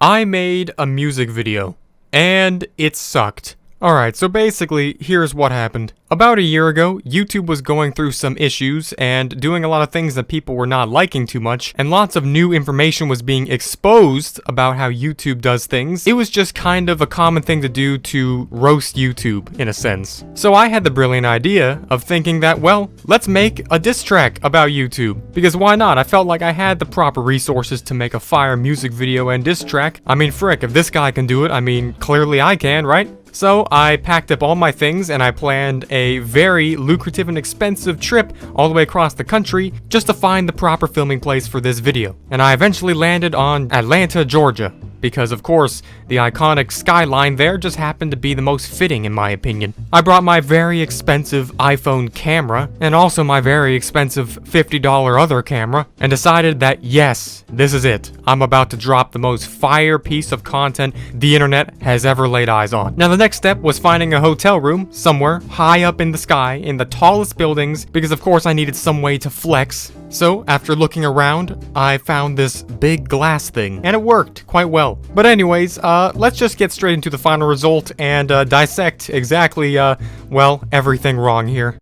I made a music video, and it sucked. Alright, so basically, here's what happened. About a year ago, YouTube was going through some issues and doing a lot of things that people were not liking too much, and lots of new information was being exposed about how YouTube does things. It was just kind of a common thing to do to roast YouTube, in a sense. So I had the brilliant idea of thinking that, well, let's make a diss track about YouTube. Because why not? I felt like I had the proper resources to make a fire music video and diss track. I mean, frick, if this guy can do it, I mean, clearly I can, right? So I packed up all my things and I planned a very lucrative and expensive trip all the way across the country just to find the proper filming place for this video. And I eventually landed on Atlanta, Georgia. Because of course, the iconic skyline there just happened to be the most fitting in my opinion. I brought my very expensive iPhone camera, and also my very expensive $50 other camera, and decided that yes, this is it. I'm about to drop the most fire piece of content the internet has ever laid eyes on. Now the next step was finding a hotel room somewhere high up in the sky in the tallest buildings, because of course I needed some way to flex. So, after looking around, I found this big glass thing, and it worked quite well. But anyways, let's just get straight into the final result and dissect exactly, well, everything wrong here.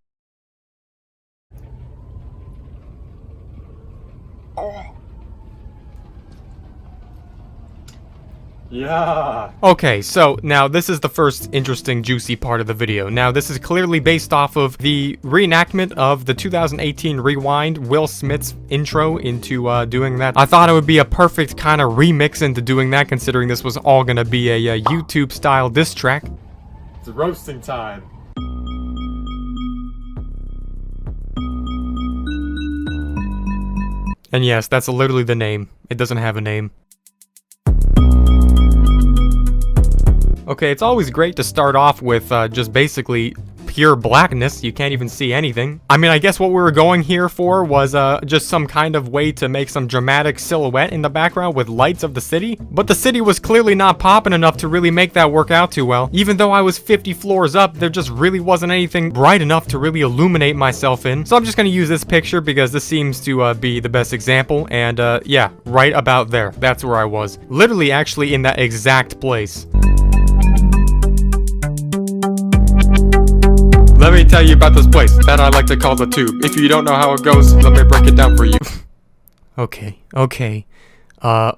Yeah. Okay, so now this is the first interesting, juicy part of the video. Now, this is clearly based off of the reenactment of the 2018 Rewind, Will Smith's intro into doing that. I thought it would be a perfect kind of remix into doing that, considering this was all gonna be a YouTube-style diss track. It's roasting time. And yes, that's literally the name. It doesn't have a name. Okay, it's always great to start off with just basically pure blackness. You can't even see anything. I mean, I guess what we were going here for was just some kind of way to make some dramatic silhouette in the background with lights of the city. But the city was clearly not popping enough to really make that work out too well. Even though I was 50 floors up, there just really wasn't anything bright enough to really illuminate myself in. So I'm just gonna use this picture because this seems to be the best example. And yeah, right about there. That's where I was. Literally actually in that exact place. Let me tell you about this place that I like to call the Tube. If you don't know how it goes, let me break it down for you. Okay.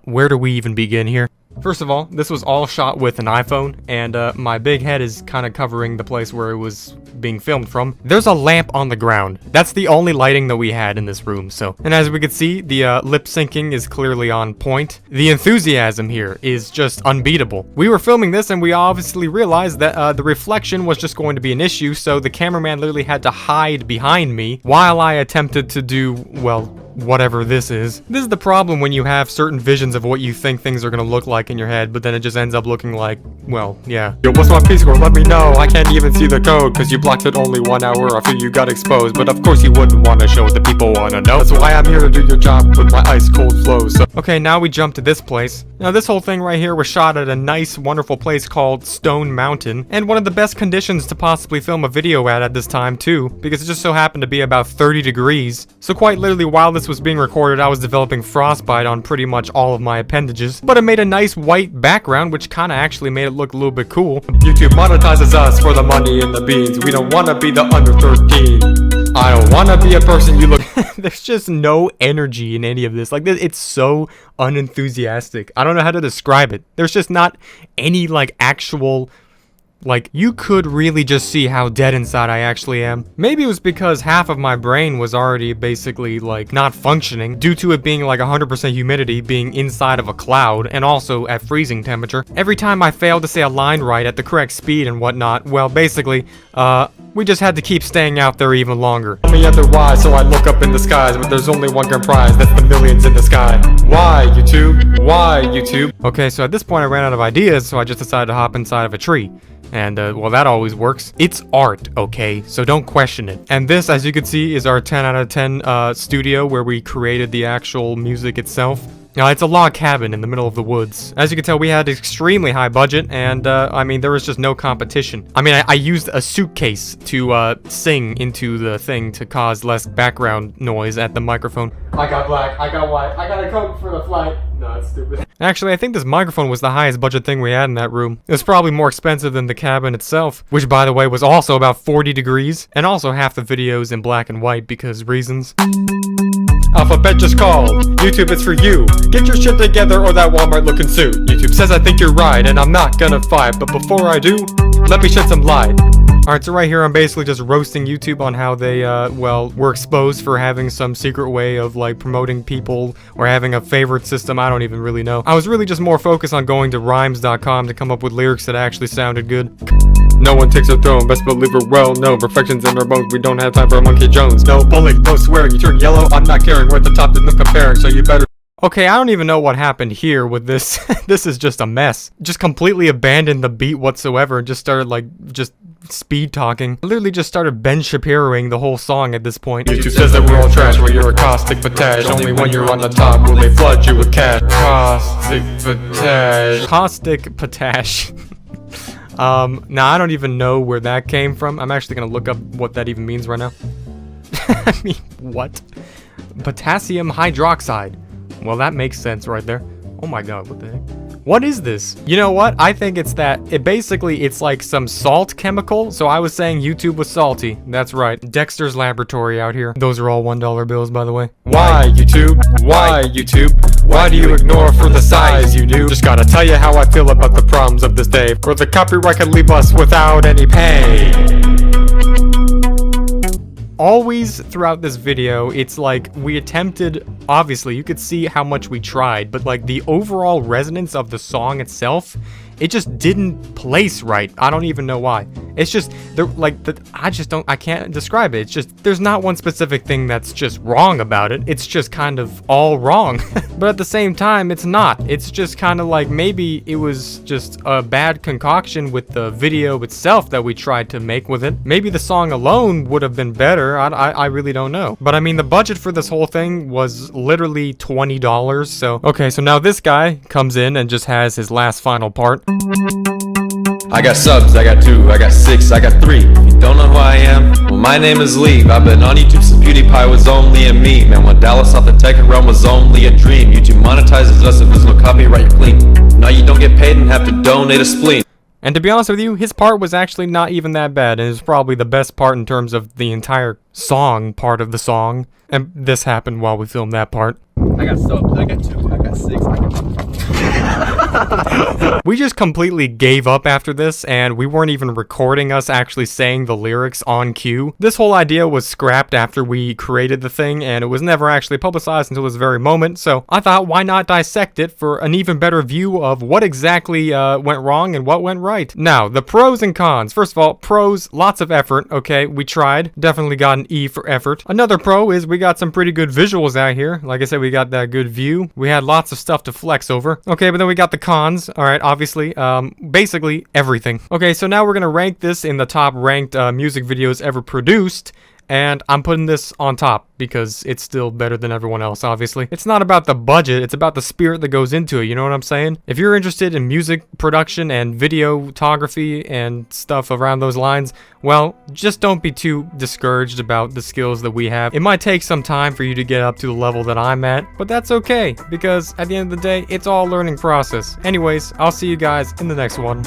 Where do we even begin here? First of all, this was all shot with an iPhone, and my big head is kind of covering the place where it was being filmed from. There's a lamp on the ground. That's the only lighting that we had in this room, so. And as we can see, the lip syncing is clearly on point. The enthusiasm here is just unbeatable. We were filming this, and we obviously realized that the reflection was just going to be an issue, so the cameraman literally had to hide behind me while I attempted to do, well, whatever this is. This is the problem when you have certain visions of what you think things are gonna look like in your head, but then it just ends up looking like, well, yeah. Yo, what's my P-score? Let me know. I can't even see the code, cause you blocked it only 1 hour after you got exposed, but of course you wouldn't want to show what the people want to know. That's why I'm here to do your job with my ice cold flows. So okay, now we jump to this place. Now this whole thing right here was shot at a nice, wonderful place called Stone Mountain, and one of the best conditions to possibly film a video at this time too, because it just so happened to be about 30 degrees. So quite literally, while this was being recorded, I was developing frostbite on pretty much all of my appendages, but it made a nice white background, which kind of actually made it look a little bit cool. YouTube monetizes us for the money and the beans. We don't want to be the under 13. I don't want to be a person you look. There's just no energy in any of this. Like, it's so unenthusiastic. I don't know how to describe it. There's just not any, like, actual... Like, you could really just see how dead inside I actually am. Maybe it was because half of my brain was already basically, like, not functioning due to it being like 100% humidity, being inside of a cloud, and also at freezing temperature. Every time I failed to say a line right at the correct speed and whatnot, well, basically, we just had to keep staying out there even longer. Tell me otherwise, so I look up in the skies, but there's only one grand prize, that's the millions in the sky. Why, YouTube? Why, YouTube? Okay, so at this point I ran out of ideas, so I just decided to hop inside of a tree. And, well, that always works. It's art, okay? So don't question it. And this, as you can see, is our 10 out of 10 studio where we created the actual music itself. Now, it's a log cabin in the middle of the woods. As you can tell, we had extremely high budget, and, I mean, there was just no competition. I mean, I used a suitcase to, sing into the thing to cause less background noise at the microphone. I got black, I got white, I got a coat for the flight. No, that's stupid. Actually, I think this microphone was the highest budget thing we had in that room. It was probably more expensive than the cabin itself, which by the way was also about 40 degrees, and also half the videos in black and white because reasons. Alphabet just called. YouTube, it's for you. Get your shit together or that Walmart looking suit. YouTube says I think you're right and I'm not gonna fight, but before I do, let me shed some light. Alright, so right here I'm basically just roasting YouTube on how they, well, were exposed for having some secret way of, like, promoting people or having a favorite system. I don't even really know. I was really just more focused on going to rhymes.com to come up with lyrics that actually sounded good. No one takes a throne, best believe we're well known. Perfections in our bones, we don't have time for a Monkey Jones. No bullying, no swearing, you turn yellow, I'm not caring. We're at the top, there's no comparing, so you better... Okay, I don't even know what happened here with this. This is just a mess. Just completely abandoned the beat whatsoever and just started, like, just speed talking. I literally just started Ben Shapiroing the whole song at this point. YouTube says that we're all trash, well you're a caustic potash. Only when you're on the top will they flood you with cash. Caustic potash. Caustic potash. Now I don't even know where that came from. I'm actually gonna look up what that even means right now. I mean, what? Potassium hydroxide. Well, that makes sense right there. Oh my god, what the heck? What is this? You know what? I think it's that, it's like some salt chemical. So I was saying YouTube was salty. That's right. Dexter's Laboratory out here. Those are all $1 bills, by the way. Why, YouTube? Why, YouTube? Why do you ignore for the size you do? Just gotta tell you how I feel about the problems of this day. Where the copyright could leave us without any pay. Always throughout this video, it's like we attempted, obviously you could see how much we tried, but like the overall resonance of the song itself, it just didn't place right. I don't even know why. It's just, I can't describe it. It's just, there's not one specific thing that's just wrong about it. It's just kind of all wrong. But at the same time, it's not. It's just kind of like maybe it was just a bad concoction with the video itself that we tried to make with it. Maybe the song alone would have been better. I really don't know. But I mean, the budget for this whole thing was literally $20. So, okay, so now this guy comes in and just has his last final part. I got subs, I got 2, I got 6, I got 3. You don't know who I am? Well, my name is Lee. I've been on YouTube since PewDiePie was only a meme. And when Dallas off the Thetekkitrealm was only a dream. YouTube monetizes us if there's no copyright, you're clean. Now you don't get paid and have to donate a spleen. And to be honest with you, his part was actually not even that bad, and it was probably the best part in terms of the entire song part of the song. And this happened while we filmed that part. I got subs, I got 2, I got 6, I got... We just completely gave up after this, and we weren't even recording us actually saying the lyrics on cue. This whole idea was scrapped after we created the thing, and it was never actually publicized until this very moment, so I thought why not dissect it for an even better view of what exactly went wrong and what went right. Now, the pros and cons. First of all, pros, lots of effort, okay? We tried. Definitely got an E for effort. Another pro is we got some pretty good visuals out here. Like I said, we got that good view. We had lots of stuff to flex over. Okay, but then we got the cons. Alright, obviously, basically everything. Okay, so now we're gonna rank this in the top ranked music videos ever produced. And I'm putting this on top because it's still better than everyone else, obviously. It's not about the budget, it's about the spirit that goes into it, you know what I'm saying? If you're interested in music production and videography and stuff around those lines, well, just don't be too discouraged about the skills that we have. It might take some time for you to get up to the level that I'm at, but that's okay, because at the end of the day, it's all a learning process. Anyways, I'll see you guys in the next one.